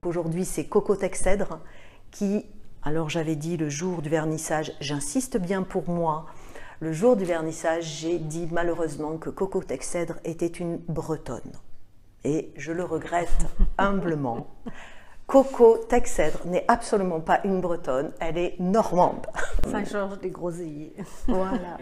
Aujourd'hui, c'est Coco Texèdre qui, alors j'avais dit le jour du vernissage, j'insiste bien pour moi, le jour du vernissage, j'ai dit malheureusement que Coco Texèdre était une Bretonne. Et je le regrette humblement. Coco Texèdre n'est absolument pas une Bretonne, elle est normande. Saint-Georges des Groseilliers. Voilà.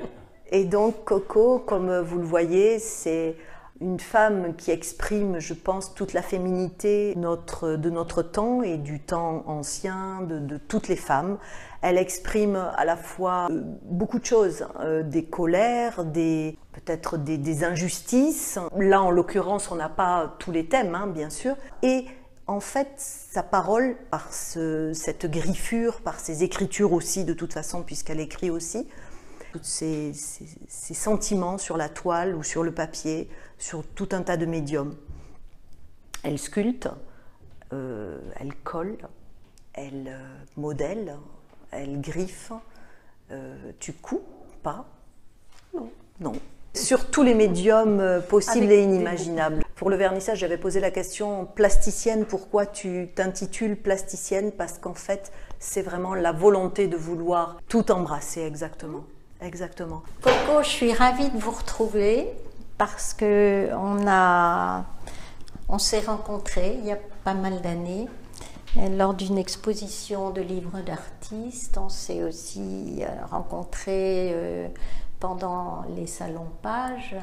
Et donc Coco, comme vous le voyez, c'est une femme qui exprime, je pense, toute la féminité de notre temps et du temps ancien, de toutes les femmes. Elle exprime à la fois beaucoup de choses, des colères, peut-être des injustices. Là, en l'occurrence, on n'a pas tous les thèmes, hein, bien sûr. Et en fait, sa parole, par cette griffure, par ses écritures aussi, de toute façon, puisqu'elle écrit aussi, ces sentiments sur la toile ou sur le papier, sur tout un tas de médiums. Elle sculpte, elle colle, elle modèle, elle griffe. Tu couds pas? Non. Non. Sur tous les médiums possibles et inimaginables. Pour le vernissage, j'avais posé la question plasticienne. Pourquoi tu t'intitules plasticienne? Parce qu'en fait, c'est vraiment la volonté de vouloir tout embrasser, exactement. Exactement. Coco, je suis ravie de vous retrouver parce que on s'est rencontrés il y a pas mal d'années lors d'une exposition de livres d'artistes. On s'est aussi rencontrés pendant les salons Page,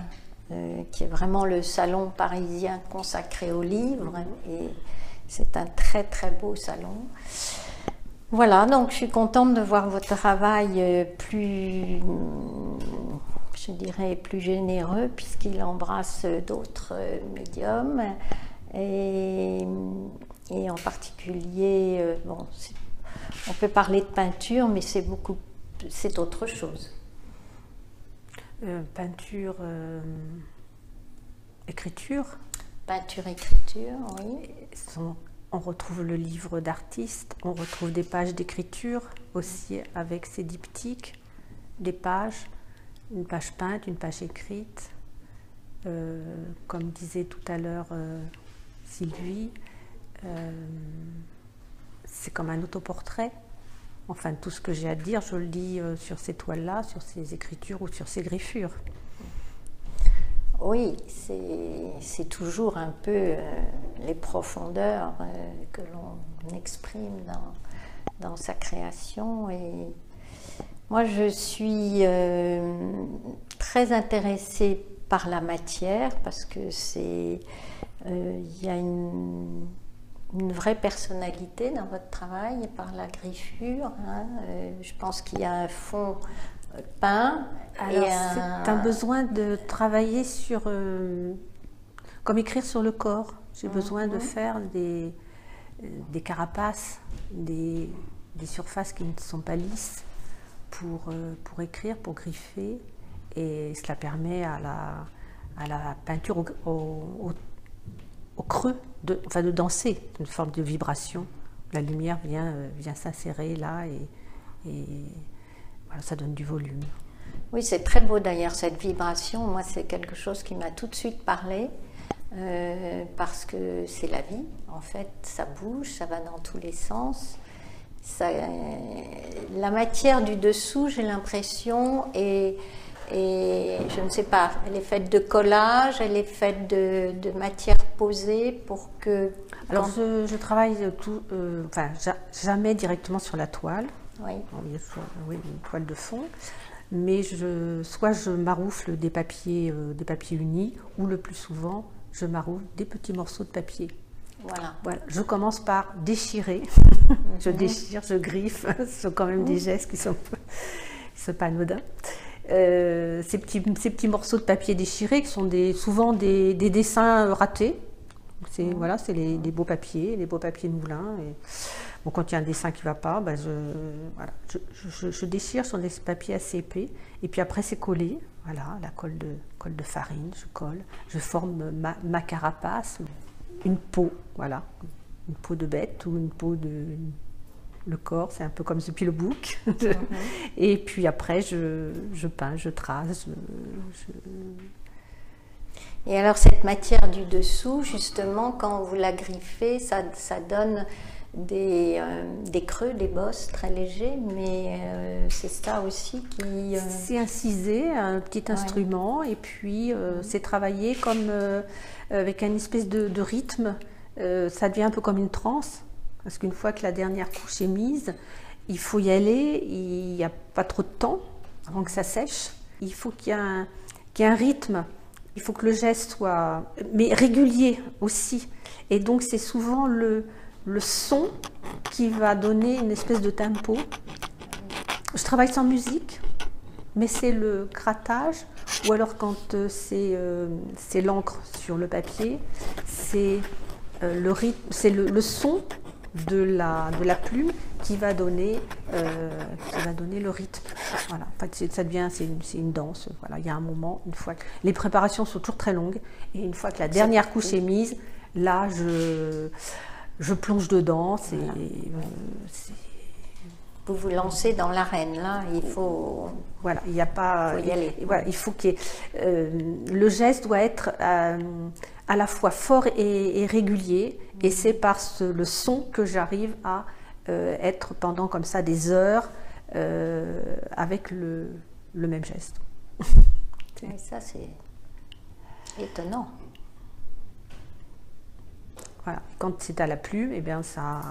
qui est vraiment le salon parisien consacré aux livres, et c'est un très très beau salon. Voilà, donc je suis contente de voir votre travail plus, je dirais, plus généreux, puisqu'il embrasse d'autres médiums, et en particulier, bon, on peut parler de peinture, mais c'est autre chose. Peinture, écriture. Peinture, écriture, oui. On retrouve le livre d'artiste, on retrouve des pages d'écriture aussi avec ses diptyques, des pages, une page peinte, une page écrite. Comme disait tout à l'heure Sylvie, c'est comme un autoportrait. Enfin, tout ce que j'ai à dire, je le dis sur ces toiles-là, sur ces écritures ou sur ces griffures. Oui, c'est toujours un peu les profondeurs que l'on exprime dans sa création. Et moi, je suis très intéressée par la matière parce que y a une vraie personnalité dans votre travail par la griffure. Hein. Je pense qu'il y a un fond peint. Alors, c'est un besoin de travailler sur, comme écrire sur le corps. J'ai besoin de faire des carapaces, des surfaces qui ne sont pas lisses pour écrire, pour griffer. Et cela permet à la peinture au creux, de danser, une forme de vibration. La lumière vient s'insérer là et voilà, ça donne du volume. Oui, c'est très beau d'ailleurs cette vibration. Moi, c'est quelque chose qui m'a tout de suite parlé parce que c'est la vie. En fait, ça bouge, ça va dans tous les sens. La matière du dessous, j'ai l'impression, et je ne sais pas, elle est faite de collage, elle est faite de matière posée pour que... Alors, je travaille jamais directement sur la toile. Oui. Oui, une toile de fond, mais soit je maroufle des papiers unis, ou le plus souvent, je maroufle des petits morceaux de papier. Voilà. Je commence par déchirer, je déchire, je griffe, ce sont quand même des gestes qui sont pas anodins. Ces petits morceaux de papier déchirés qui sont souvent des dessins ratés. C'est les beaux papiers de moulin. Donc quand il y a un dessin qui ne va pas, ben je déchire sur des papiers assez épais, et puis après c'est collé, voilà, la colle de farine, je colle, je forme ma carapace, une peau, voilà, une peau de bête ou une peau de... Le corps, c'est un peu comme The Pillow Book. Et puis après, je peins, je trace. Et alors cette matière du dessous, justement, quand vous la griffez, ça donne des creux, des bosses très légers, mais c'est ça aussi qui... C'est incisé, un petit instrument, et puis c'est travaillé comme avec une espèce de rythme. Ça devient un peu comme une transe. Parce qu'une fois que la dernière couche est mise, il faut y aller, il n'y a pas trop de temps avant que ça sèche. Il faut qu'il y ait un rythme, il faut que le geste soit, mais régulier aussi. Et donc c'est souvent le son qui va donner une espèce de tempo. Je travaille sans musique, mais c'est le grattage, ou alors quand c'est l'encre sur le papier, c'est le rythme, c'est le son de la plume qui va donner le rythme. Voilà. En fait, ça devient, c'est une danse. Voilà. Il y a un moment, une fois que les préparations sont toujours très longues, et une fois que la dernière couche est mise, là, je plonge dedans. Vous vous lancez dans l'arène, là, il faut... Voilà, il n'y a pas... Il faut y aller. Voilà, il faut qu'il y ait... le geste doit être à la fois fort et régulier, et c'est par le son que j'arrive à être pendant comme ça des heures avec le même geste. Et ça, c'est étonnant. Voilà, quand c'est à la plume, eh bien ça...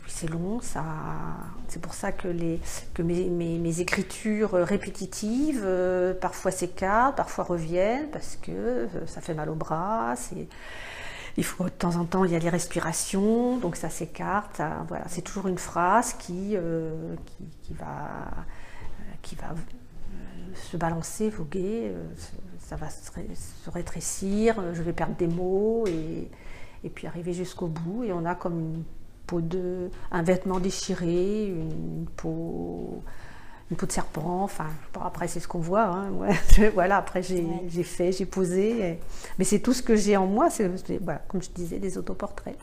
C'est long, c'est pour ça que mes écritures répétitives parfois s'écartent, parfois reviennent, parce que ça fait mal au bras, il faut de temps en temps il y a les respirations, donc ça s'écarte, voilà, c'est toujours une phrase qui va se balancer, voguer, ça va se rétrécir, je vais perdre des mots et puis arriver jusqu'au bout, et on a comme un vêtement déchiré, une peau de serpent, enfin, après c'est ce qu'on voit, hein, ouais. Voilà, après j'ai posé, mais c'est tout ce que j'ai en moi, voilà, comme je disais, des autoportraits.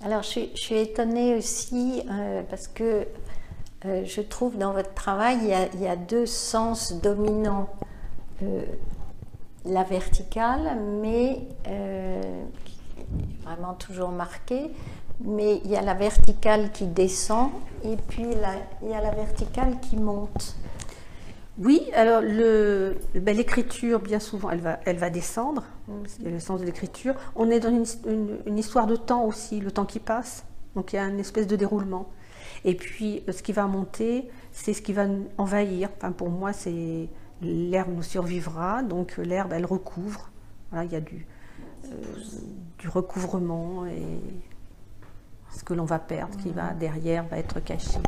Alors je suis étonnée aussi, parce que je trouve dans votre travail, il y a deux sens dominants. La verticale, mais vraiment toujours marqué, mais il y a la verticale qui descend et puis il y a la verticale qui monte. Oui, alors l'écriture, bien souvent, elle va descendre, c'est le sens de l'écriture. On est dans une histoire de temps aussi, le temps qui passe, donc il y a une espèce de déroulement. Et puis ce qui va monter, c'est ce qui va envahir. Enfin, pour moi, c'est l'herbe nous survivra, donc l'herbe, elle recouvre. Voilà, il y a du recouvrement et ce que l'on va perdre, qui va derrière, va être caché.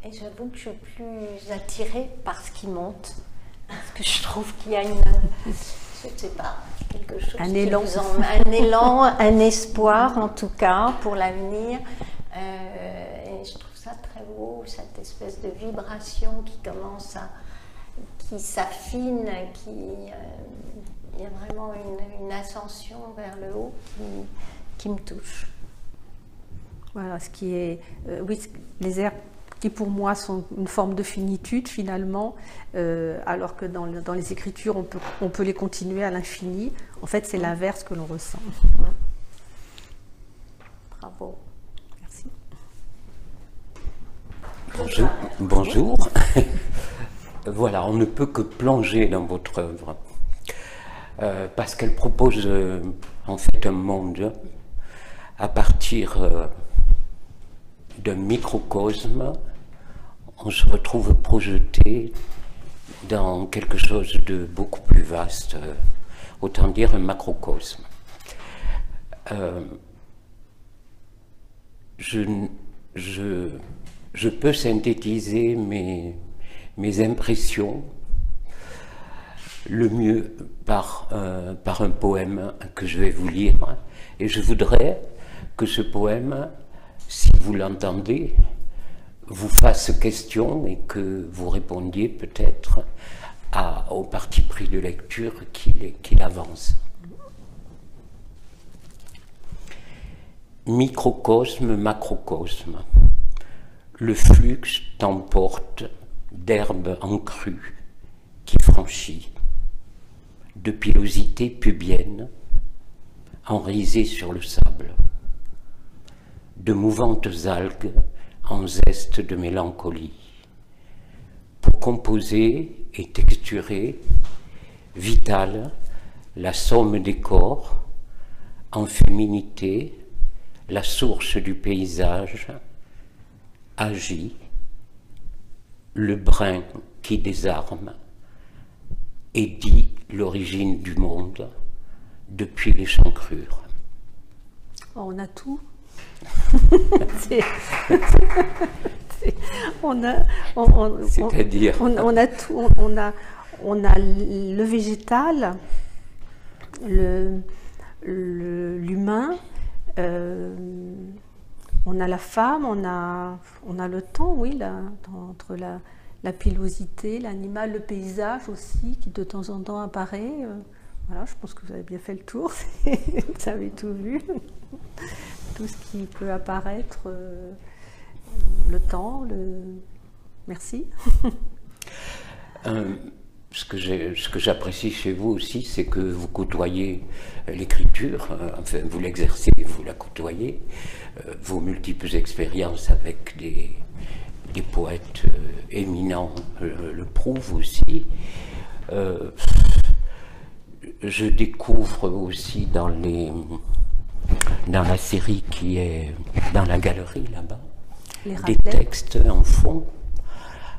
Et j'avoue que je suis plus attirée par ce qui monte, parce que je trouve qu'il y a je ne sais pas, quelque chose un élan. Un élan, un espoir en tout cas pour l'avenir. Et je trouve ça très beau, cette espèce de vibration qui s'affine, il y a vraiment une ascension vers le haut qui me touche. Voilà, ce qui est... oui, les herbes qui pour moi sont une forme de finitude finalement, alors que dans les écritures on peut les continuer à l'infini. En fait, c'est l'inverse que l'on ressent. Bravo. Merci. Bonjour. Voilà, on ne peut que plonger dans votre œuvre. Parce qu'elle propose en fait un monde à partir d'un microcosme. On se retrouve projeté dans quelque chose de beaucoup plus vaste, autant dire un macrocosme. Je peux synthétiser mes impressions. le mieux par un poème que je vais vous lire. Et je voudrais que ce poème, si vous l'entendez, vous fasse question et que vous répondiez peut-être au parti pris de lecture qu'il avance. Microcosme, macrocosme, le flux t'emporte d'herbe en crue qui franchit, de pilosité pubienne, enrisée sur le sable, de mouvantes algues en zeste de mélancolie, pour composer et texturer, vitale, la somme des corps, en féminité, la source du paysage, agit, le brin qui désarme, et dit l'origine du monde depuis l'échancrure. Oh, on a tout. C'est-à-dire on a tout. On a le végétal, l'humain, on a la femme, on a le temps, oui, entre la pilosité, l'animal, le paysage aussi, qui de temps en temps apparaît. Voilà, je pense que vous avez bien fait le tour, vous avez tout vu. Tout ce qui peut apparaître, le temps, Merci. Ce que j'apprécie chez vous aussi, c'est que vous côtoyez l'écriture, enfin vous l'exercez, vous la côtoyez, vos multiples expériences avec des poètes éminents le prouvent aussi. Je découvre aussi dans la série qui est dans la galerie là-bas, des textes en fond.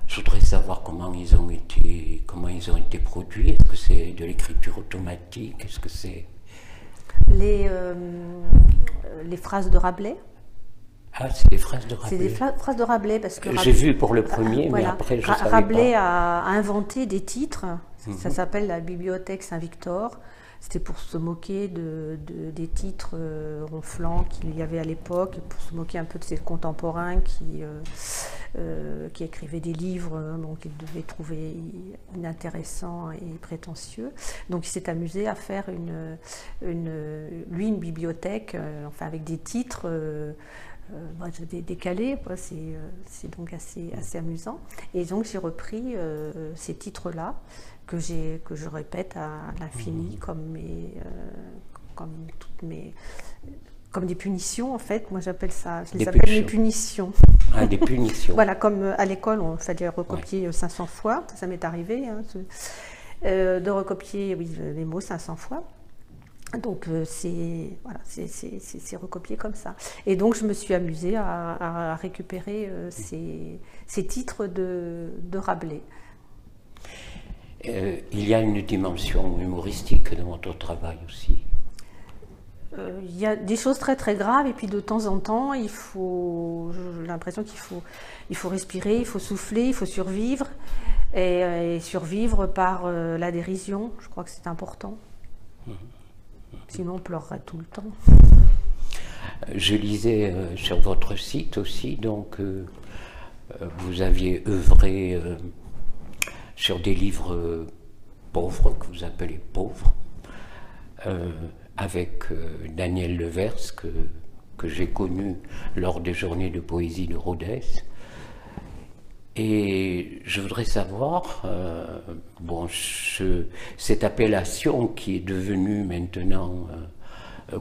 Je voudrais savoir comment ils ont été produits. Est-ce que c'est de l'écriture automatique? Est-ce que c'est les phrases de Rabelais? Ah, c'est des phrases de Rabelais. C'est des phrases de Rabelais parce que j'ai vu pour le premier, voilà. Mais après je savais Rabelais pas. a inventé des titres. Ça s'appelle la Bibliothèque Saint-Victor. C'était pour se moquer des titres ronflants qu'il y avait à l'époque, pour se moquer un peu de ses contemporains qui écrivaient des livres qu'ils devaient trouver inintéressants et prétentieux. Donc il s'est amusé à faire une bibliothèque, enfin avec des titres décalés. C'est donc assez amusant. Et donc j'ai repris ces titres-là, que je répète à l'infini comme des punitions en fait. Moi j'appelle ça, je les appelle mes punitions. Ah, des punitions. Voilà, comme à l'école on fallait recopier 500 fois, ça m'est arrivé de recopier les mots 500 fois. Donc c'est recopié comme ça. Et donc je me suis amusée à récupérer ces titres de Rabelais. Il y a une dimension humoristique dans votre travail aussi. Il y a des choses très très graves et puis de temps en temps, j'ai l'impression qu'il faut respirer, il faut souffler, il faut survivre et survivre par la dérision. Je crois que c'est important. Sinon on pleurerait tout le temps. Je lisais sur votre site aussi, donc vous aviez œuvré sur des livres pauvres, que vous appelez pauvres, avec Daniel Levers, que j'ai connu lors des journées de poésie de Rodez. Et je voudrais savoir, cette appellation qui est devenue maintenant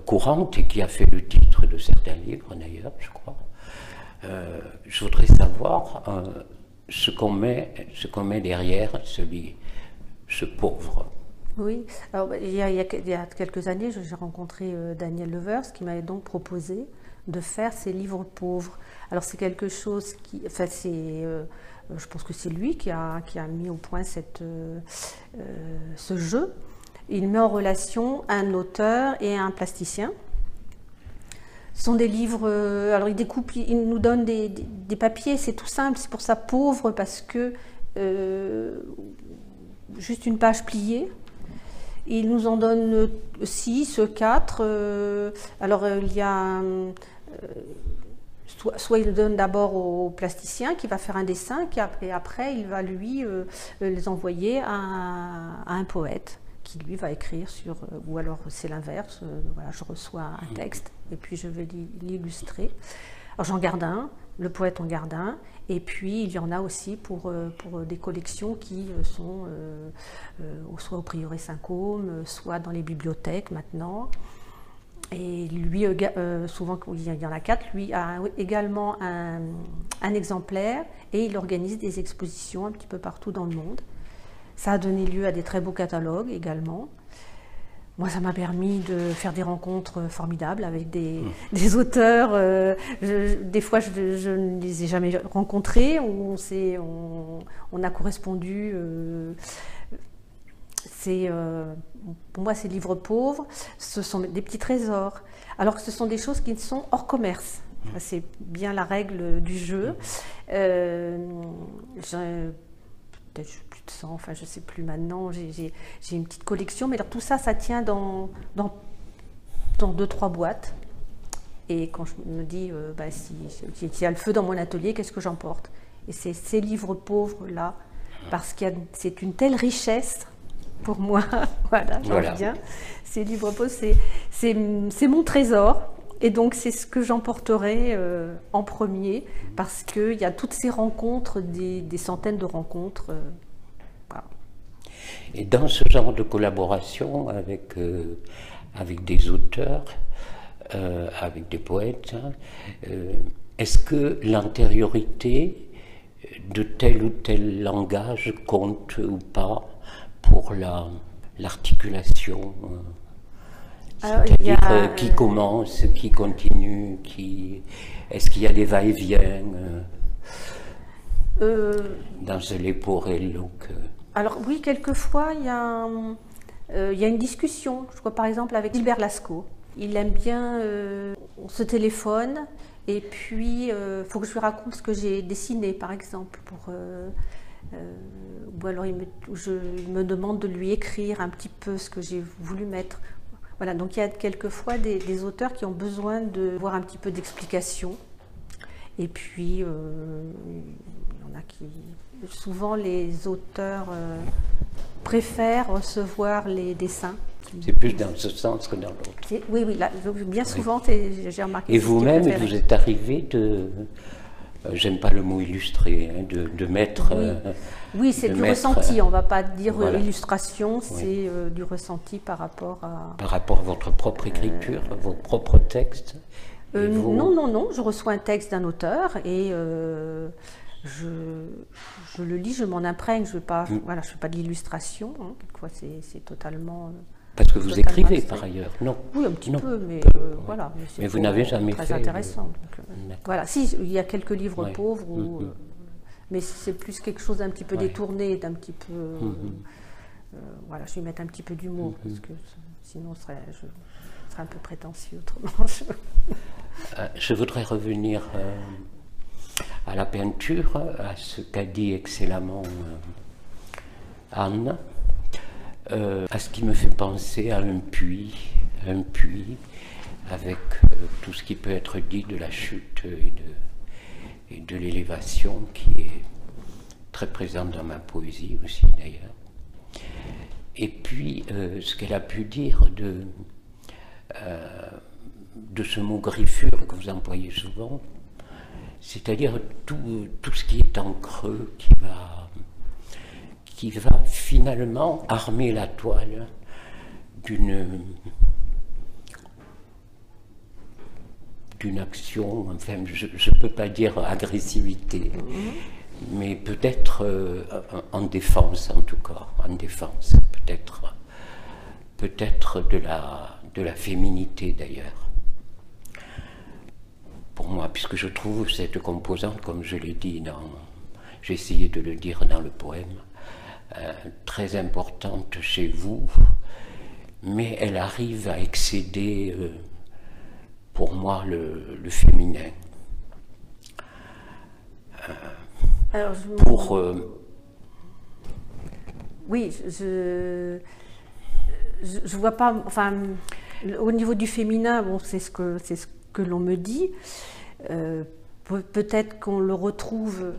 courante et qui a fait le titre de certains livres d'ailleurs, je crois, je voudrais savoir ce qu'on met derrière ce pauvre. Oui, alors il y a quelques années, j'ai rencontré Daniel Levers qui m'avait donc proposé de faire ces livres pauvres. Alors c'est quelque chose qui, enfin je pense que c'est lui qui a mis au point ce jeu. Il met en relation un auteur et un plasticien. Ce sont des livres, alors il nous donne des papiers, c'est tout simple, c'est pour ça pauvre, parce que juste une page pliée. Il nous en donne 6, 4. Alors il y a soit il le donne d'abord au plasticien qui va faire un dessin, et après il va lui les envoyer à un poète qui lui va écrire sur, ou alors c'est l'inverse, voilà, je reçois un texte et puis je vais l'illustrer. Alors j'en garde un, le poète en garde un, et puis il y en a aussi pour des collections qui sont soit au prieuré Saint-Côme, soit dans les bibliothèques maintenant. Et lui, souvent, il y en a 4, lui a également un exemplaire et il organise des expositions un petit peu partout dans le monde. Ça a donné lieu à des très beaux catalogues également. Moi, ça m'a permis de faire des rencontres formidables avec des auteurs. Des fois, je ne les ai jamais rencontrés. On a correspondu. Pour moi, ces livres pauvres, ce sont des petits trésors. Alors que ce sont des choses qui sont hors commerce. C'est bien la règle du jeu. Peut-être plus de 100, enfin je ne sais plus maintenant, j'ai une petite collection, mais alors tout ça, ça tient dans 2-3 boîtes. Et quand je me dis, s'il y a le feu dans mon atelier, qu'est-ce que j'emporte? Et c'est ces livres pauvres-là, parce que c'est une telle richesse pour moi, voilà, j'en reviens. Ces livres pauvres, c'est mon trésor. Et donc, c'est ce que j'emporterai en premier, parce qu'il y a toutes ces rencontres, des centaines de rencontres. Voilà. Et dans ce genre de collaboration avec des auteurs, avec des poètes, est-ce que l'antériorité de tel ou tel langage compte ou pas pour l'articulation c'est-à-dire qui commence, qui continue, est-ce qu'il y a des va-et-vient dans ce Leporello Alors oui, quelquefois il y a une discussion. Je crois par exemple avec Gilbert Lascaux. Il aime bien, on se téléphone et puis il faut que je lui raconte ce que j'ai dessiné par exemple. Ou alors je me demande de lui écrire un petit peu ce que j'ai voulu mettre. Voilà, donc il y a quelquefois des auteurs qui ont besoin de voir un petit peu d'explication. Et puis, il y en a qui... Souvent, les auteurs préfèrent recevoir les dessins. C'est plus dans ce sens que dans l'autre. Oui, là, bien souvent, j'ai remarqué... Et vous-même, vous êtes arrivé de... J'aime pas le mot illustré, hein, de mettre... Oui, c'est du ressenti, on ne va pas dire illustration, c'est du ressenti par rapport à... Par rapport à votre propre écriture, à vos propres textes Non, je reçois un texte d'un auteur et je le lis, je m'en imprègne, je ne fais pas de l'illustration, hein, quelquefois c'est totalement... Parce que vous écrivez par ailleurs, non? Oui, un petit peu, mais voilà. Mais vous n'avez jamais fait... Très intéressant. Donc, voilà, si, il y a quelques livres pauvres, mais c'est plus quelque chose d'un petit peu détourné, d'un petit peu... voilà, je vais mettre un petit peu d'humour, parce que sinon ce serait un peu prétentieux autrement. Je voudrais revenir à la peinture, à ce qu'a dit excellemment Anne. À ce qui me fait penser à un puits avec tout ce qui peut être dit de la chute et de l'élévation qui est très présente dans ma poésie aussi d'ailleurs. Et puis ce qu'elle a pu dire de ce mot griffure que vous employez souvent, c'est-à-dire tout ce qui est en creux qui va finalement armer la toile d'une action, enfin je ne peux pas dire agressivité, mais peut-être en défense en tout cas, en défense, peut-être de la féminité d'ailleurs. Pour moi, puisque je trouve cette composante, comme je l'ai dit j'ai essayé de le dire dans le poème, très importante chez vous, mais elle arrive à excéder pour moi le féminin. Oui, je vois pas, enfin, au niveau du féminin, bon, c'est ce que l'on me dit. Peut-être qu'on le retrouve,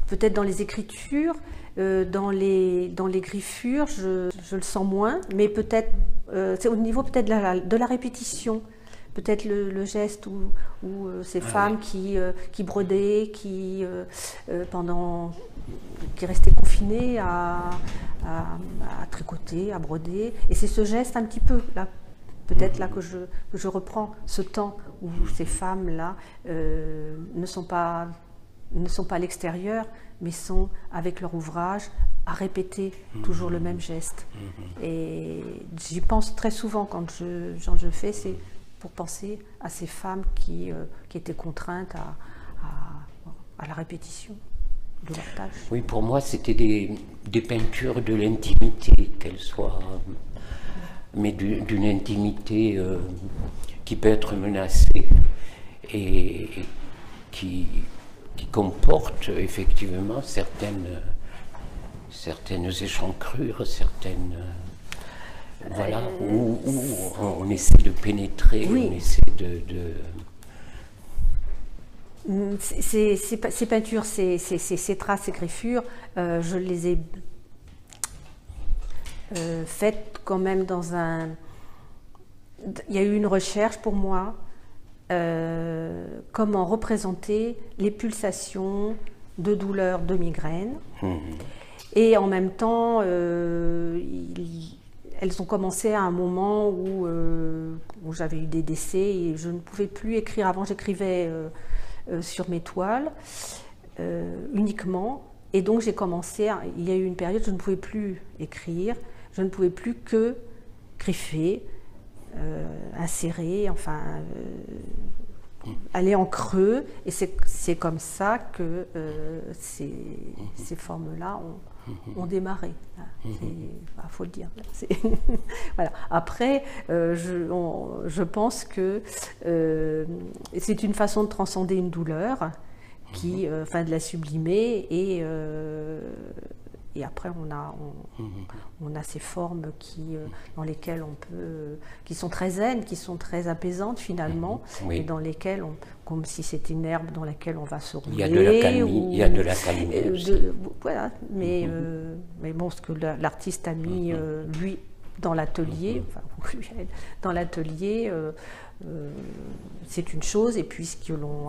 peut-être dans les écritures, dans les griffures, je le sens moins, mais peut-être, c'est au niveau peut-être de la répétition. Peut-être le geste où ces femmes qui brodaient, qui restaient confinées à tricoter, à broder. Et c'est ce geste un petit peu là, peut-être là que je reprends ce temps où ces femmes-là ne sont pas à l'extérieur, mais sont avec leur ouvrage à répéter toujours le même geste. Et j'y pense très souvent quand je fais, c'est pour penser à ces femmes qui étaient contraintes à la répétition de leur tâche. Oui, pour moi, c'était des peintures de l'intimité, qu'elles soient, mais d'une intimité qui peut être menacée et qui comporte effectivement certaines échancrures, certaines... Voilà, où on essaie de pénétrer, oui. On essaie Ces peintures, ces traces, ces griffures, je les ai faites quand même dans un... Il y a eu une recherche pour moi, comment représenter les pulsations de douleur de migraine. Et en même temps, elles ont commencé à un moment où j'avais eu des décès et je ne pouvais plus écrire. Avant, j'écrivais sur mes toiles uniquement. Et donc, j'ai commencé, il y a eu une période où je ne pouvais plus écrire, je ne pouvais plus que griffer, insérer, enfin, aller en creux. Et c'est comme ça que ces formes-là ont démarré. Il faut le dire. Voilà. Après, je pense que c'est une façon de transcender une douleur, enfin de la sublimer, et après on a ces formes dans lesquelles qui sont très zen, qui sont très apaisantes finalement, et dans lesquelles comme si c'était une herbe dans laquelle on va se rouler. Il y a de la calmie aussi. Voilà, mais bon, ce que l'artiste a mis lui dans l'atelier, c'est une chose, et puis ce que l'on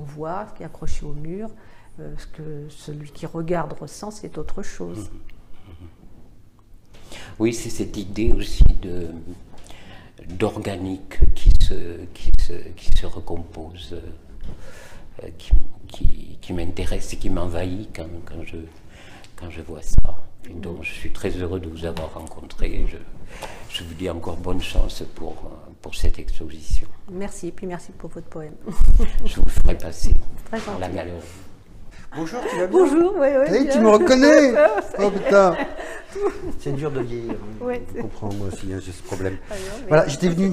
voit, ce qui est accroché au mur, ce que celui qui regarde ressent, c'est autre chose. Oui, c'est cette idée aussi d'organique qui se recompose, qui m'intéresse et qui m'envahit quand je vois ça. Et donc je suis très heureux de vous avoir rencontré. Je vous dis encore bonne chance pour cette exposition. Merci, et puis merci pour votre poème. Je vous le ferai passer dans la galerie. Bonjour, tu vas bien? Bonjour, oui. Hey, tu me reconnais? Oh putain! C'est dur de vieillir. Je comprends, moi aussi, hein, j'ai ce problème. Voilà, j'étais venu,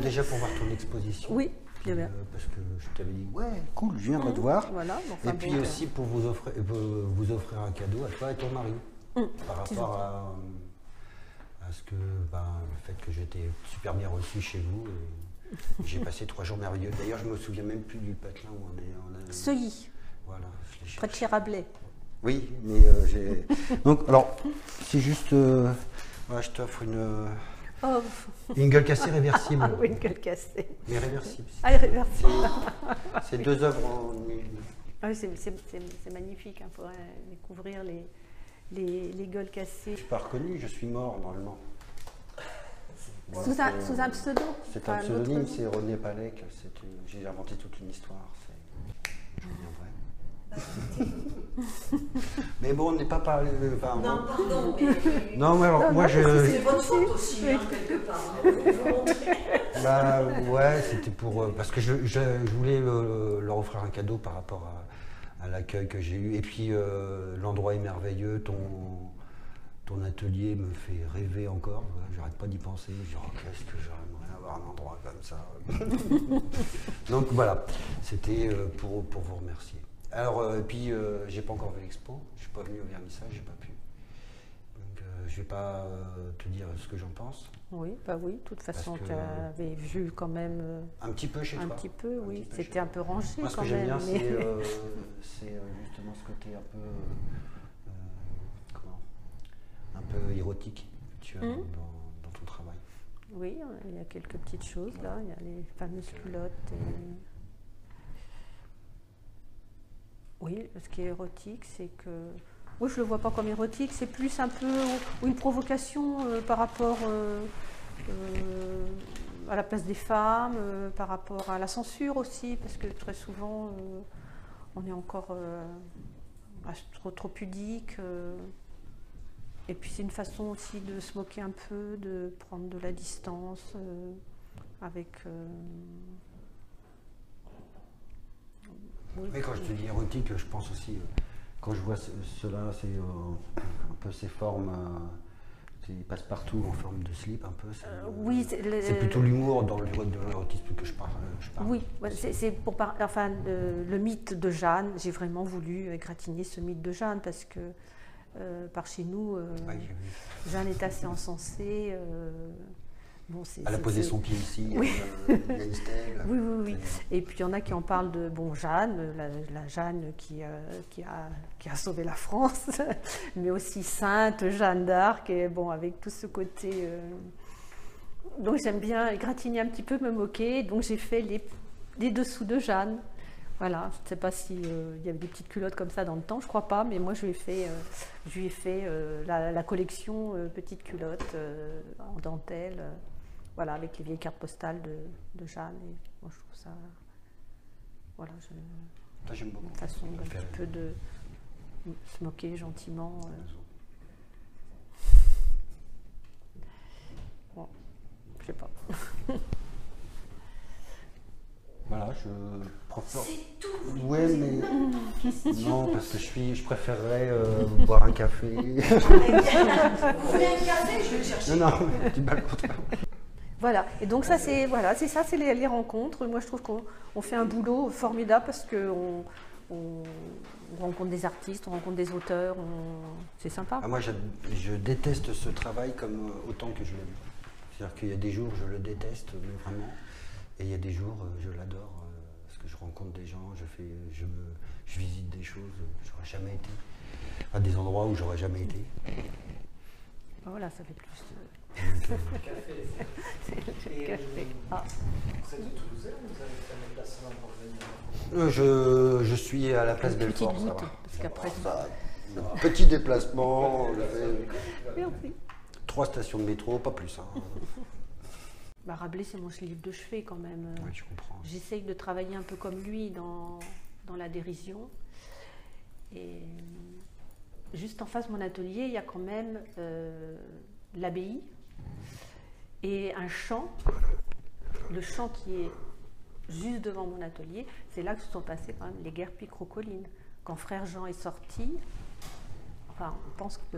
déjà pour voir ton exposition. Oui, bien. Parce que je t'avais dit, ouais, cool, je viendrai te voir. Voilà, et puis aussi pour vous offrir un cadeau à toi et ton mari. Par rapport à ce que, le fait que j'étais super bien reçu chez vous. J'ai passé 3 jours merveilleux. D'ailleurs, je me souviens même plus du patelin où on est. Seuilly. Voilà, je l'ai cherché. Près de chez Rabelais. Oui, mais j'ai... Donc, alors, c'est juste... voilà, je t'offre une gueule cassée réversible. Oui, une gueule cassée. Mais réversible. Ah, réversible. C'est 2 œuvres en... Ah oui, c'est magnifique, hein, pour découvrir les gueules cassées. Je ne suis pas reconnu, je suis mort normalement. Sous un pseudo. C'est un pseudonyme, c'est René Palek. J'ai inventé toute une histoire. Je reviendrai. Mais bon, on n'est pas parlé. Enfin, non, pardon. Non, mais alors, moi je. C'est votre faute aussi, quelque part. Ouais, c'était pour. Parce que je voulais leur offrir un cadeau par rapport à l'accueil que j'ai eu. Et puis, l'endroit est merveilleux. Ton atelier me fait rêver encore. J'arrête pas d'y penser. Je dis, qu'est-ce que j'aimerais avoir un endroit comme ça. Donc voilà, c'était pour vous remercier. Alors, puis j'ai pas encore vu l'expo, je suis pas venu au vernissage, j'ai pas pu. je vais pas te dire ce que j'en pense. Oui, bah oui, de toute façon, Parce que- tu avais vu quand même Un petit peu chez un toi. petit peu, oui. petit peu C'était chez un peu rangé Moi, ce quand que j'aime même. bien, mais- c'est justement ce côté un peu érotique que tu as dans ton travail. Oui, il y a quelques petites choses là. Il y a les fameuses culottes. Oui, ce qui est érotique, c'est que... Moi, je ne le vois pas comme érotique, c'est plus un peu une provocation par rapport à la place des femmes, par rapport à la censure aussi, parce que très souvent, on est encore trop pudique. Et puis c'est une façon aussi de se moquer un peu, de prendre de la distance avec... oui. Mais quand je te dis érotique, je pense aussi, quand je vois cela, c'est un peu ces formes, ils passent partout en forme de slip un peu. Oui, c'est plutôt l'humour dans de l'érotisme que je parle. Oui, c'est pour parler, enfin, le mythe de Jeanne, j'ai vraiment voulu égratigner ce mythe de Jeanne parce que par chez nous, Ouais, j'ai vu. Jeanne est assez encensée. Bon, Elle a posé son pied ici, Oui. il y a une stèle. Oui, oui, oui. Et puis il y en a qui en parlent de Jeanne, la Jeanne qui a sauvé la France, mais aussi Sainte Jeanne d'Arc, et bon, avec tout ce côté. Donc j'aime bien égratigner un petit peu, me moquer. Donc j'ai fait les dessous de Jeanne. Voilà, je ne sais pas s'il y avait des petites culottes comme ça dans le temps, je ne crois pas, mais moi je lui ai fait la collection petites culottes en dentelle. Voilà, avec les vieilles cartes postales de Jeanne. Et moi, je trouve ça. Voilà, J'aime beaucoup. une façon un petit peu de se moquer gentiment. Bon, je sais pas. Voilà, je préfère. C'est tout. Ouais, mais non, parce que je préférerais boire un café. Vous voulez un café? Je vais le chercher. Non, tu balades. Voilà, et donc ça c'est les rencontres. Moi je trouve qu'on fait un boulot formidable parce qu'on rencontre des artistes, on rencontre des auteurs, c'est sympa. Ah, moi, je déteste ce travail comme autant que je l'aime. C'est-à-dire qu'il y a des jours, je le déteste, mais vraiment. Et il y a des jours, je l'adore, parce que je rencontre des gens, je visite des choses où j'aurais jamais été, à des endroits où j'aurais jamais été. Voilà, ça fait plus. C'est le café. Ah. Vous êtes de Toulouse, vous avez fait un déplacement pour venir? Je suis à la place Une Belfort, petite ça goutte, va. parce qu'après. Petit déplacement, Merci. 3 stations de métro, pas plus. Hein. Bah, Rabelais, c'est mon livre de chevet quand même. Oui, je comprends. J'essaye de travailler un peu comme lui dans la dérision. Et juste en face de mon atelier, il y a quand même l'abbaye et un champ. Le champ qui est juste devant mon atelier, c'est là que se sont passées quand même les guerres picrocolines. Quand Frère Jean est sorti, enfin, on pense que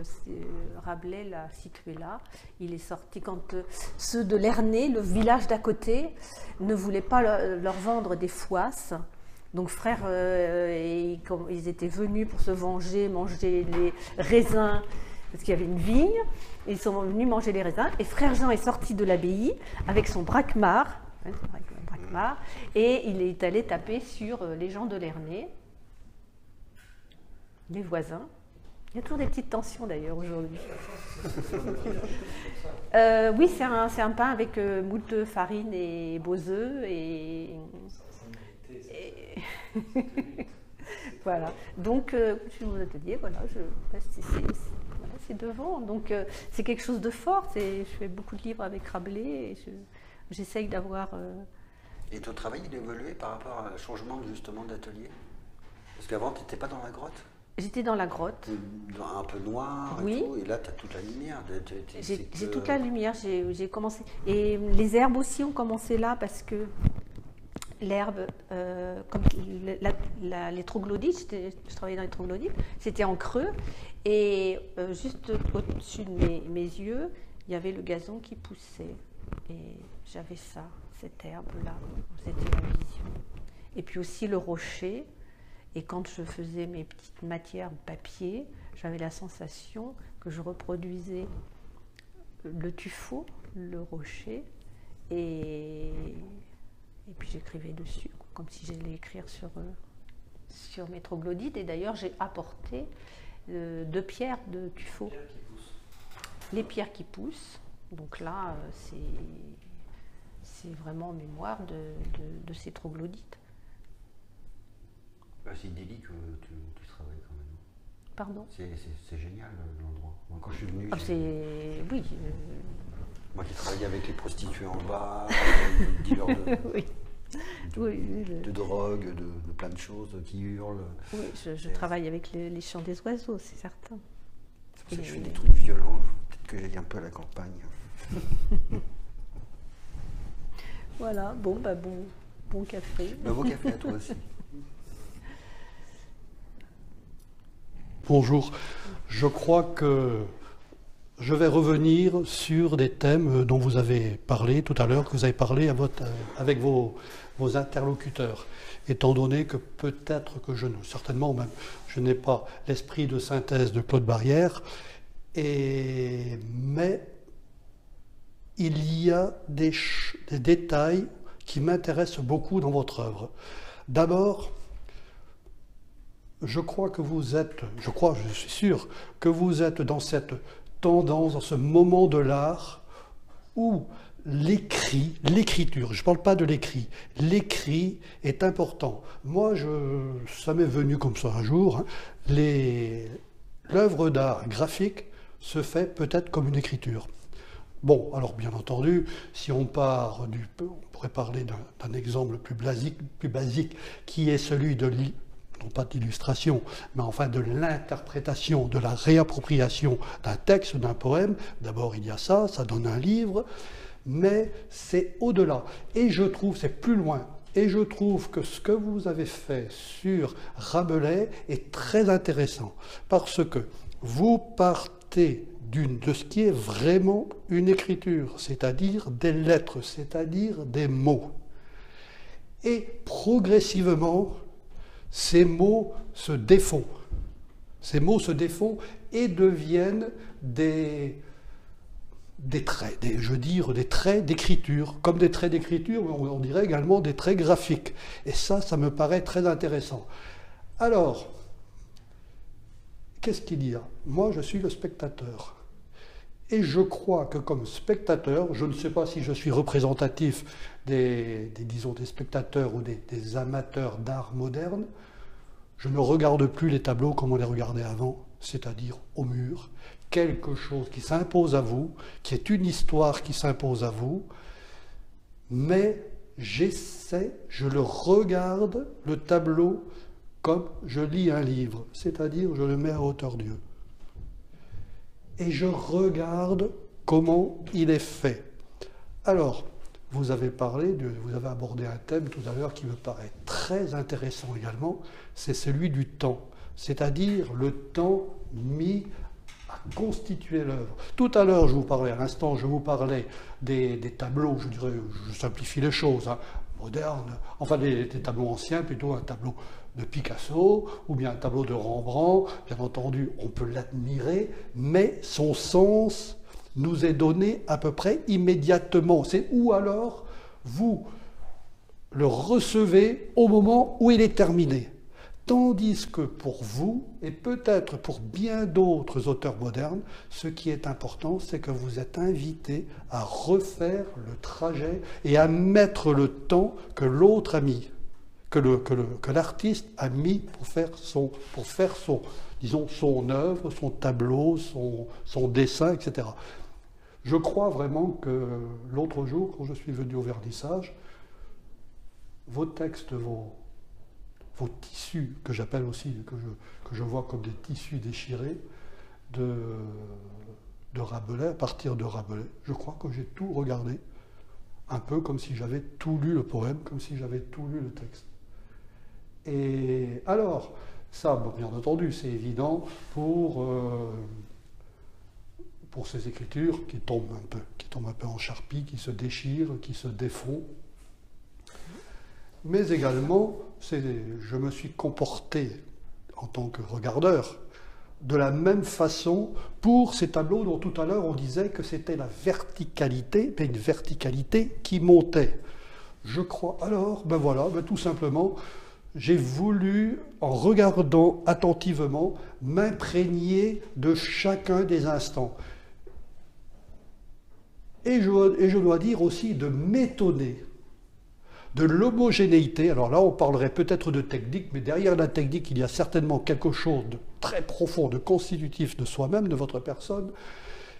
Rabelais l'a situé là. Il est sorti quand ceux de Lernay, le village d'à côté, ne voulaient pas leur vendre des fouasses. Donc Frère, ils étaient venus pour se venger, manger les raisins, parce qu'il y avait une vigne. Ils sont venus manger les raisins. Et Frère Jean est sorti de l'abbaye avec son braquemar, et il est allé taper sur les gens de Lernay, les voisins. Il y a toujours des petites tensions d'ailleurs aujourd'hui. Oui, c'est un pain avec moult farine et beaux œufs et voilà. Donc, je suis dans mon atelier, voilà, c'est devant. Donc, c'est quelque chose de fort. Je fais beaucoup de livres avec Rabelais et j'essaye d'avoir. Et ton travail, il évoluait par rapport à un changement justement d'atelier? Parce qu'avant, tu n'étais pas dans la grotte? J'étais dans la grotte. Un peu noir et Oui. tout, et là tu as toute la lumière. J'ai toute la lumière, j'ai commencé. Et les herbes aussi ont commencé là parce que l'herbe, comme les troglodytes, je travaillais dans les troglodytes, c'était en creux. Et juste au-dessus de mes yeux, il y avait le gazon qui poussait. Et j'avais ça, cette herbe-là, c'était ma vision. Et puis aussi le rocher. Et quand je faisais mes petites matières papier, j'avais la sensation que je reproduisais le tuffeau, le rocher, et puis j'écrivais dessus, comme si j'allais écrire sur mes troglodytes. Et d'ailleurs, j'ai apporté 2 pierres de tuffeau. Les pierres qui poussent. Donc là, c'est vraiment en mémoire de ces troglodytes. C'est idyllique que tu travailles quand même. Pardon? C'est génial l'endroit. Moi, quand je suis venu, oui. Moi qui travaillais avec les prostituées en bas, les dealers de drogue, de plein de choses qui hurlent. Oui, je travaille avec les chants des oiseaux, c'est certain. C'est pour ça que je fais des trucs violents. Peut-être que j'aille un peu à la campagne. Voilà, bon café. Bon café à toi aussi. Bonjour, je crois que je vais revenir sur des thèmes dont vous avez parlé tout à l'heure, que vous avez parlé avec vos interlocuteurs, étant donné que peut-être que certainement même, je n'ai pas l'esprit de synthèse de Claude Barrière, mais il y a des détails qui m'intéressent beaucoup dans votre œuvre. D'abord, je suis sûr que vous êtes dans cette tendance, dans ce moment de l'art où l'écriture, je ne parle pas de l'écrit, l'écrit est important. Moi, ça m'est venu comme ça un jour, l'œuvre d'art graphique se fait peut-être comme une écriture. Bon, alors bien entendu, si on pourrait parler d'un exemple plus basique, qui est celui non pas d'illustration, mais enfin de l'interprétation, de la réappropriation d'un texte, d'un poème. D'abord il y a ça donne un livre, mais c'est au-delà. Et je trouve, c'est plus loin, et je trouve que ce que vous avez fait sur Rabelais est très intéressant, parce que vous partez de ce qui est vraiment une écriture, c'est-à-dire des lettres, c'est-à-dire des mots. Et progressivement, ces mots se défont. Ces mots se défont et deviennent des traits, des traits d'écriture. Comme des traits d'écriture, on dirait également des traits graphiques. Et ça me paraît très intéressant. Alors, qu'est-ce qu'il y a? Moi, je suis le spectateur. Et je crois que comme spectateur, je ne sais pas si je suis représentatif des spectateurs ou des amateurs d'art moderne, je ne regarde plus les tableaux comme on les regardait avant, c'est-à-dire au mur, quelque chose qui s'impose à vous, qui est une histoire qui s'impose à vous, mais je le regarde, le tableau, comme je lis un livre, c'est-à-dire je le mets à hauteur d'yeux. Et je regarde comment il est fait. Alors, vous avez abordé un thème tout à l'heure qui me paraît très intéressant également, c'est celui du temps, c'est-à-dire le temps mis à constituer l'œuvre. Tout à l'heure, à l'instant, je vous parlais des tableaux, je simplifie les choses, modernes, enfin des tableaux anciens, plutôt un tableau de Picasso ou bien un tableau de Rembrandt. Bien entendu, on peut l'admirer, mais son sens nous est donné à peu près immédiatement. C'est où alors vous le recevez au moment où il est terminé. Tandis que pour vous, et peut-être pour bien d'autres auteurs modernes, ce qui est important, c'est que vous êtes invités à refaire le trajet et à mettre le temps que l'autre a mis, que l'artiste a mis pour faire son œuvre, son tableau, son dessin, etc. Je crois vraiment que l'autre jour, quand je suis venu au vernissage, vos textes, vos tissus, que j'appelle aussi, que je vois comme des tissus déchirés, de Rabelais, à partir de Rabelais, je crois que j'ai tout regardé, un peu comme si j'avais tout lu le poème, comme si j'avais tout lu le texte. Et alors, ça, bien entendu, c'est évident pour ces écritures qui tombent un peu en charpie, qui se déchirent, qui se défont, mais également je me suis comporté en tant que regardeur de la même façon pour ces tableaux dont tout à l'heure on disait que c'était la verticalité, mais une verticalité qui montait. Je crois alors, ben voilà, ben tout simplement, j'ai voulu, en regardant attentivement, m'imprégner de chacun des instants. Et je dois dire aussi de m'étonner de l'homogénéité. Alors là, on parlerait peut-être de technique, mais derrière la technique, il y a certainement quelque chose de très profond, de constitutif de soi-même, de votre personne,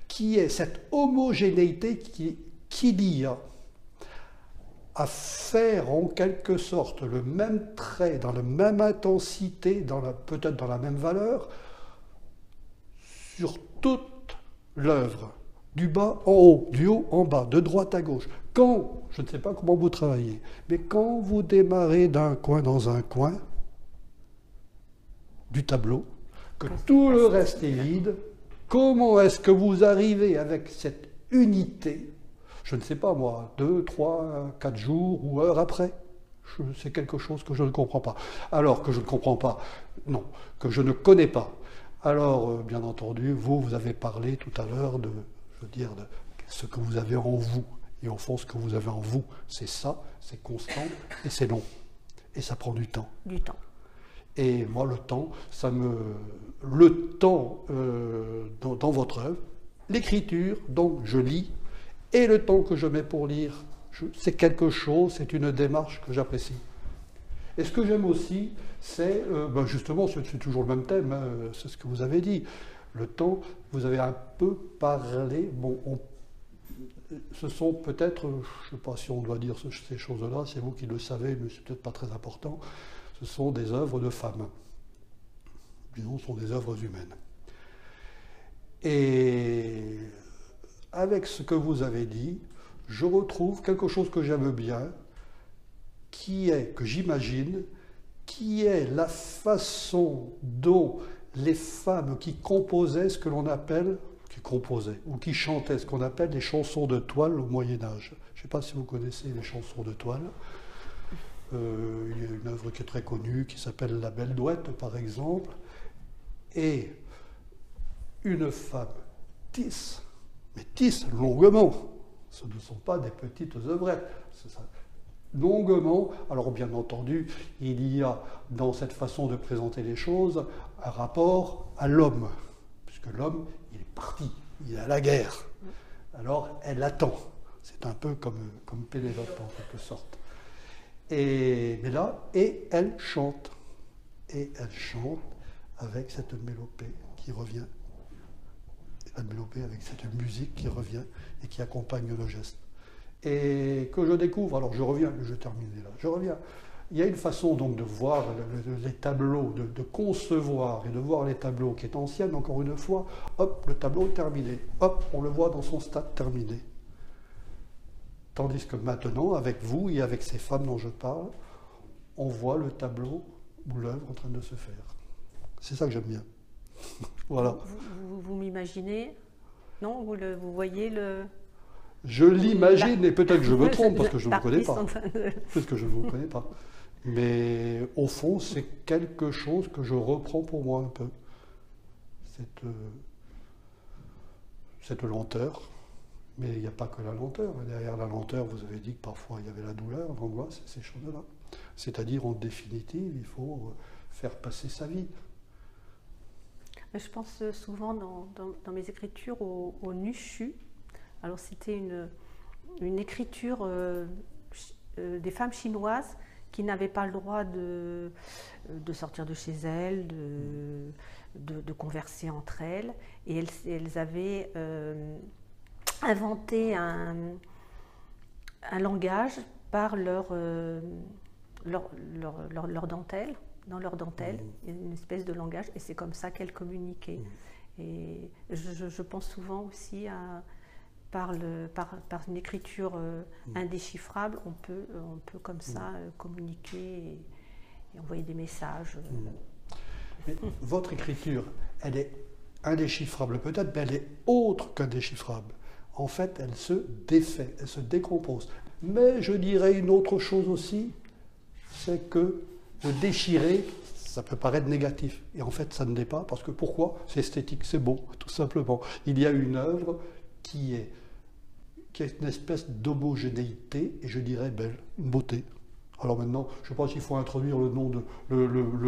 qui est cette homogénéité qu'il y a à faire en quelque sorte le même trait, dans la même intensité, peut-être dans la même valeur, sur toute l'œuvre, du bas en haut, du haut en bas, de droite à gauche. Quand, je ne sais pas comment vous travaillez, mais quand vous démarrez d'un coin dans un coin du tableau, que tout le reste est vide, comment est-ce que vous arrivez avec cette unité, je ne sais pas moi, 2, 3, 4 jours ou heures après? C'est quelque chose que je ne comprends pas. Alors que je ne comprends pas, non, que je ne connais pas. Alors, bien entendu, vous avez parlé tout à l'heure de ce que vous avez en vous. Et au fond, ce que vous avez en vous, c'est ça, c'est constant et c'est long. Et ça prend du temps. Du temps. Et moi, le temps, dans votre œuvre, l'écriture, donc je lis, et le temps que je mets pour lire, c'est quelque chose, c'est une démarche que j'apprécie. Et ce que j'aime aussi, c'est, justement, c'est toujours le même thème, hein, c'est ce que vous avez dit. Le temps, vous avez un peu parlé, ce sont peut-être, je ne sais pas si on doit dire ces choses-là, c'est vous qui le savez, mais c'est peut-être pas très important, ce sont des œuvres de femmes. Disons, ce sont des œuvres humaines. Et avec ce que vous avez dit, je retrouve quelque chose que j'aime bien, que j'imagine, qui est la façon dont les femmes qui composaient ce que l'on appelle, ou qui chantaient ce qu'on appelle les chansons de toile au Moyen-Âge. Je ne sais pas si vous connaissez les chansons de toile. Il y a une œuvre qui est très connue, qui s'appelle La Belle Douette, par exemple. Et une femme tisse, mais tisse longuement. Ce ne sont pas des petites œuvrettes. Longuement, alors bien entendu, il y a dans cette façon de présenter les choses un rapport à l'homme, puisque l'homme, il est parti, il est à la guerre. Alors elle attend. C'est un peu comme Pénélope en quelque sorte. Et elle chante. Et elle chante avec cette mélopée qui revient. La mélopée avec cette musique qui revient et qui accompagne le geste. Et que je découvre, alors je reviens, je termine là, je reviens. Il y a une façon donc de voir les tableaux, de concevoir et de voir les tableaux qui est ancienne, encore une fois, hop, le tableau est terminé, hop, on le voit dans son stade terminé. Tandis que maintenant, avec vous et avec ces femmes dont je parle, on voit le tableau ou l'œuvre en train de se faire. C'est ça que j'aime bien. Voilà. Vous m'imaginez? Non, vous voyez le... Je l'imagine, et peut-être que je me trompe, parce que je ne vous connais pas. Parce que je ne vous connais pas. Mais au fond, c'est quelque chose que je reprends pour moi un peu. Cette lenteur. Mais il n'y a pas que la lenteur. Derrière la lenteur, vous avez dit que parfois il y avait la douleur, l'angoisse, ces choses-là. C'est-à-dire, en définitive, il faut faire passer sa vie. Je pense souvent dans mes écritures au Nushu. Alors c'était une écriture des femmes chinoises qui n'avaient pas le droit de sortir de chez elles, de converser entre elles. Et elles avaient inventé un langage par leur dentelle. Dans leur dentelle, une espèce de langage. Et c'est comme ça qu'elles communiquaient. Et je pense souvent aussi par une écriture indéchiffrable, on peut comme ça communiquer et envoyer des messages. Mais votre écriture, elle est indéchiffrable peut-être, mais elle est autre qu'indéchiffrable. En fait, elle se défait, elle se décompose. Mais je dirais une autre chose aussi, c'est que Le déchirer, ça peut paraître négatif. Et en fait, ça ne l'est pas, parce que pourquoi? C'est esthétique, c'est beau, tout simplement. Il y a une œuvre qui est une espèce d'homogénéité, et je dirais belle, une beauté. Alors maintenant, je ne sais pas s'il faut introduire le nom de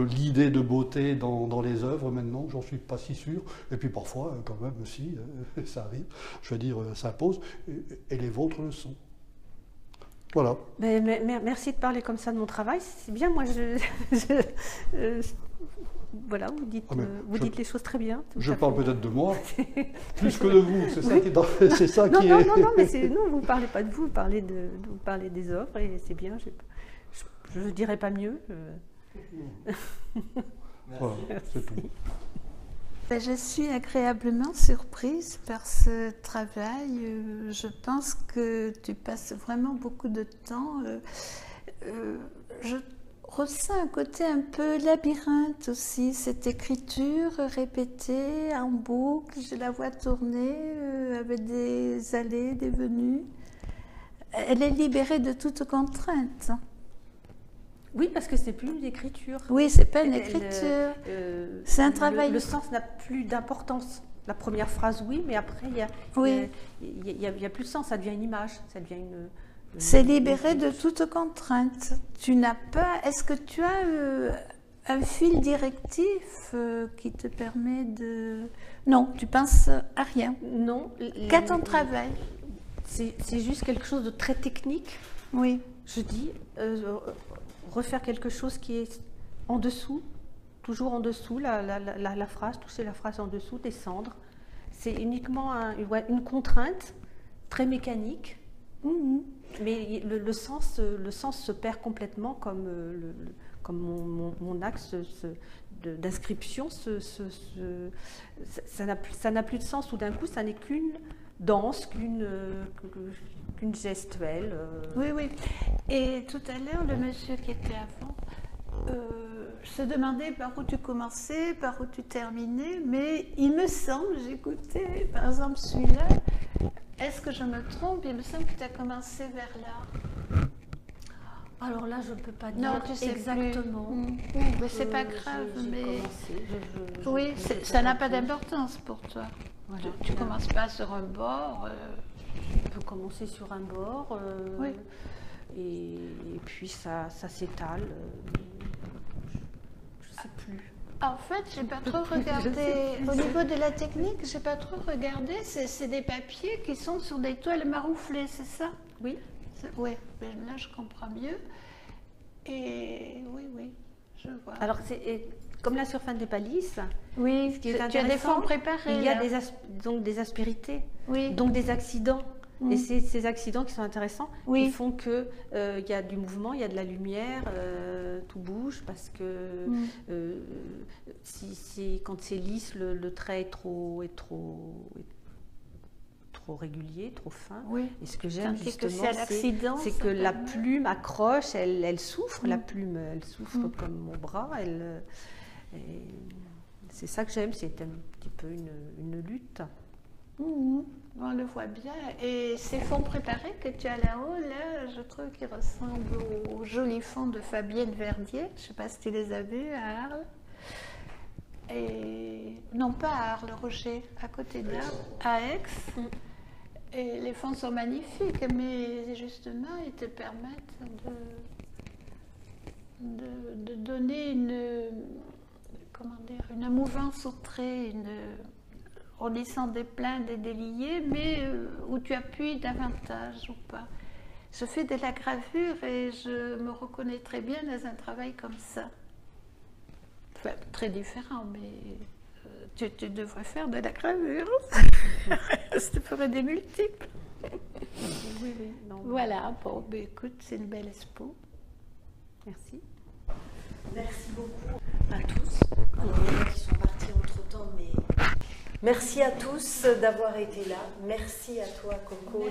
l'idée de beauté dans les œuvres maintenant, j'en suis pas si sûr. Et puis parfois, quand même, aussi, ça arrive, je veux dire, ça impose, et les vôtres le sont. Voilà. Mais merci de parler comme ça de mon travail, c'est bien, moi voilà, vous dites, dites les choses très bien. Je parle peut-être de moi, plus que de vous, c'est ça, c'est ça qui non, est... Non, mais non, vous ne parlez pas de vous, vous parlez des œuvres, et c'est bien, je ne dirais pas mieux. Voilà, c'est tout. Je suis agréablement surprise par ce travail. Je pense que tu passes vraiment beaucoup de temps. Je ressens un côté un peu labyrinthe aussi, cette écriture répétée en boucle. Je la vois tourner avec des allées, des venues. Elle est libérée de toute contrainte. Oui, parce que c'est plus une écriture. Oui, c'est pas une écriture. C'est un travail. Le sens n'a plus d'importance. La première phrase, oui, mais après, il y a plus de sens. Ça devient une image, ça devient une... C'est libéré de toute contrainte. Tu n'as pas... Est-ce que tu as un fil directif qui te permet de... Non, tu penses à rien. Non. Qu'à ton travail. C'est juste quelque chose de très technique. Oui. Je dis... refaire quelque chose qui est en dessous, toujours en dessous, la phrase, toucher la phrase en dessous, descendre. C'est uniquement une contrainte très mécanique, mais le sens se perd complètement comme mon axe d'inscription, ça n'a plus de sens. Tout d'un coup, ça n'est qu'une danse, qu'une gestuelle. Oui, oui. Et tout à l'heure, le monsieur qui était avant se demandait par où tu commençais, par où tu terminais, mais il me semble, j'écoutais par exemple celui-là, est-ce que je me trompe? Il me semble que tu as commencé vers là. Alors là, je ne peux pas dire non, tu sais exactement. Mais c'est pas grave. Oui, ça n'a pas d'importance pour toi. Voilà. Tu ne commences pas sur un bord. On peut commencer sur un bord, oui. et puis ça s'étale. Je ne sais plus. En fait, j'ai pas trop regardé. Au niveau de la technique, j'ai pas trop regardé. C'est des papiers qui sont sur des toiles marouflées, c'est ça? Oui. Oui, là je comprends mieux. Et oui, je vois. Alors, comme la surface des palissses, oui, tu as des fonds préparés. Il y a donc des aspérités, oui. Donc des accidents. Et c'est ces accidents qui sont intéressants, oui. qui font qu'il y a du mouvement, il y a de la lumière, tout bouge, parce que quand c'est lisse, le trait est trop régulier, trop fin. Oui. Et ce que j'aime justement, c'est que la plume accroche, elle souffre, la plume, elle souffre comme mon bras. C'est ça que j'aime, c'est un petit peu une lutte. On le voit bien. Et ces fonds préparés que tu as là-haut, là, je trouve qu'ils ressemblent aux jolis fonds de Fabienne Verdier. Je ne sais pas si tu les as vus à Arles. Et non, pas à Arles, Roger, à côté de là, à Aix. Et les fonds sont magnifiques, mais justement, ils te permettent de donner une mouvance au trait, en laissant des plaintes et des liés, mais où tu appuies davantage ou pas. Je fais de la gravure et je me reconnais très bien dans un travail comme ça. Enfin, très différent, mais tu devrais faire de la gravure. Tu ferais des multiples. Oui. Non. Voilà, bon, ben, écoute, c'est une belle expo. Merci. Merci beaucoup à tous. Alors, il y en a qui sont partis entre-temps, mais merci à tous d'avoir été là. Merci à toi, Coco.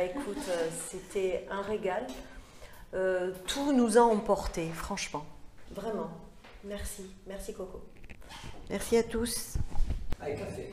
Écoute, c'était un régal. Tout nous a emportés, franchement. Vraiment. Merci. Merci, Coco. Merci à tous. Avec café.